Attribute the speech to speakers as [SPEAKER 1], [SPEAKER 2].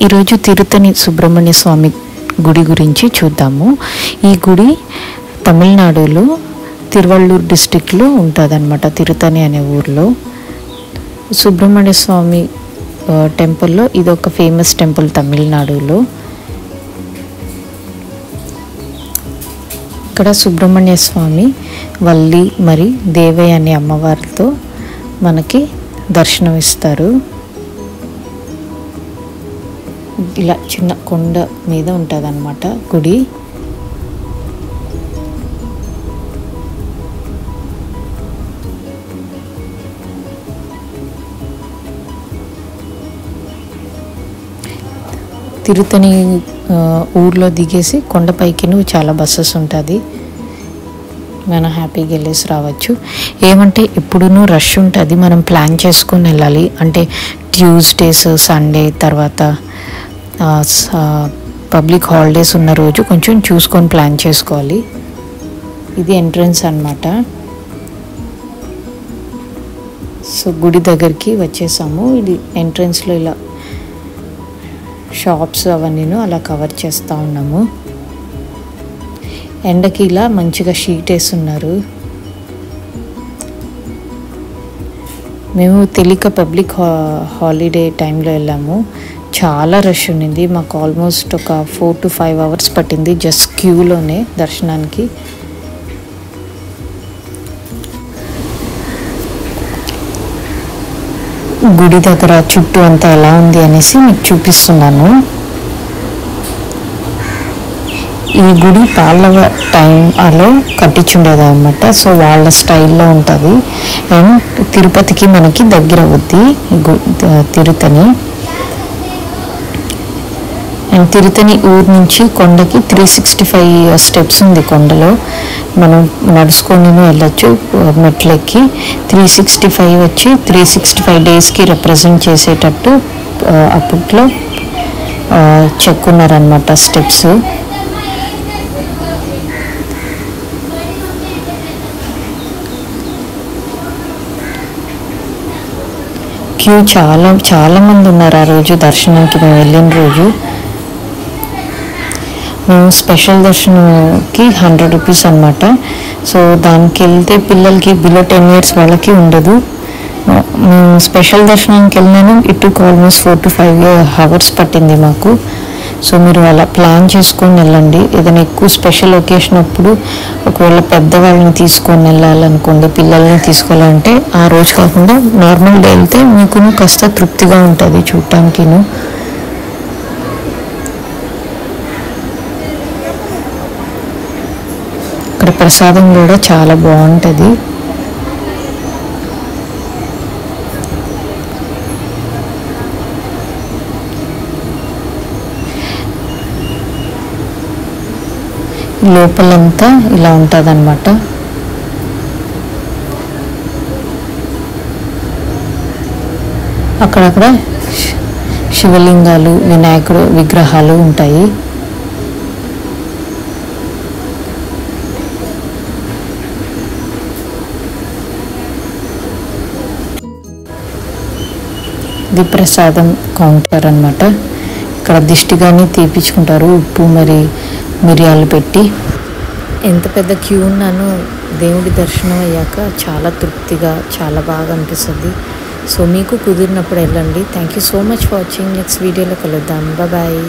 [SPEAKER 1] ఈరోజు తిరుతని సుబ్రహ్మణ్య స్వామి గుడి గురించి చూద్దాము. ఈ గుడి తమిళనాడులో తిరువళ్ళూరు డిస్టిక్లో ఉంటుందన్నమాట. తిరుతని అనే ఊర్లో సుబ్రహ్మణ్య స్వామి టెంపుల్లో ఇది ఒక ఫేమస్ టెంపుల్ తమిళనాడులో. ఇక్కడ సుబ్రహ్మణ్య స్వామి వల్లి మరి దేవయ్య అనే అమ్మవారితో మనకి దర్శనమిస్తారు. ఇలా చిన్న కొండ మీద ఉంటుంది అన్నమాట గుడి. తిరుతని ఊర్లో దిగేసి కొండపైకి చాలా బస్సెస్ ఉంటుంది, మనం హ్యాపీగా వెళ్ళేసి రావచ్చు. ఏమంటే ఎప్పుడూ రష్ ఉంటుంది, మనం ప్లాన్ చేసుకొని వెళ్ళాలి. అంటే ట్యూస్డేస్ సండే తర్వాత పబ్లిక్ హాలిడేస్ ఉన్న రోజు కొంచెం చూసుకొని ప్లాన్ చేసుకోవాలి. ఇది ఎంట్రన్స్ అన్నమాట. సో గుడి దగ్గరికి వచ్చేసాము. ఇది ఎంట్రన్స్లో ఇలా షాప్స్ అవన్నీ అలా కవర్ చేస్తూ ఉన్నాము. ఎండకి ఇలా మంచిగా షీట్ వేస్తున్నారు. మేము తెలియక పబ్లిక్ హాలిడే టైంలో వెళ్ళాము. చాలా రష్ ఉండింది. మాకు ఆల్మోస్ట్ ఒక 4 to 5 hours పట్టింది జస్ట్ క్యూలోనే దర్శనానికి. గుడి దగ్గర చుట్టూ అంతా ఎలా ఉంది అనేసి మీకు చూపిస్తున్నాను. ఈ గుడి పాలవ టైంలో కట్టించుండేది అనమాట. సో వాళ్ళ స్టైల్లో ఉంటుంది. అండ్ తిరుపతికి మనకి దగ్గర అవుద్ది తిరుతని. అండ్ తిరుతని ఊరు నుంచి కొండకి 365 స్టెప్స్ ఉంది. కొండలో మనం నడుచుకొని వెళ్ళొచ్చు. మెట్లెక్కి 365 వచ్చి 365 డేస్కి రిప్రజెంట్ చేసేటట్టు అప్పట్లో చెక్కున్నారనమాట స్టెప్స్. క్యూ చాలా మంది ఉన్నారు ఆ రోజు దర్శనానికి. మేము వెళ్ళిన రోజు మేము స్పెషల్ దర్శనంకి 100 rupees అనమాట. సో దానికి వెళ్తే పిల్లలకి బిలో 10 years వాళ్ళకి ఉండదు. మేము స్పెషల్ దర్శనానికి వెళ్ళినాను. ఇటు ఆల్మోస్ట్ 4 to 5 hours పట్టింది మాకు. సో మీరు అలా ప్లాన్ చేసుకొని వెళ్ళండి. ఏదైనా ఎక్కువ స్పెషల్ ఒకేషన్ అప్పుడు ఒకవేళ పెద్దవాళ్ళని తీసుకొని వెళ్ళాలనుకోండి, పిల్లల్ని తీసుకోవాలంటే ఆ రోజు కాకుండా నార్మల్ డే వెళ్తే మీకు కాస్త తృప్తిగా ఉంటుంది చూడటానికి. ఇక్కడ ప్రసాదం కూడా చాలా బాగుంటుంది. లోపలంతా ఇలా ఉంటుంది అన్నమాట. అక్కడక్కడ శివలింగాలు వినాయకుడు విగ్రహాలు ఉంటాయి. ఇది ప్రసాదం కౌంటర్ అన్నమాట. ఇక్కడ దిష్టిగాని తీపించుకుంటారు, ఉప్పు మరి మిరియాలు పెట్టి. ఎంత పెద్ద క్యూ ఉన్నానో దేవుడి దర్శనం అయ్యాక చాలా తృప్తిగా చాలా బాగా అనిపిస్తుంది. సో మీకు కుదిరినప్పుడు వెళ్ళండి. Thank you so much for watching. Next వీడియోలో కలుద్దాం. బాయ్.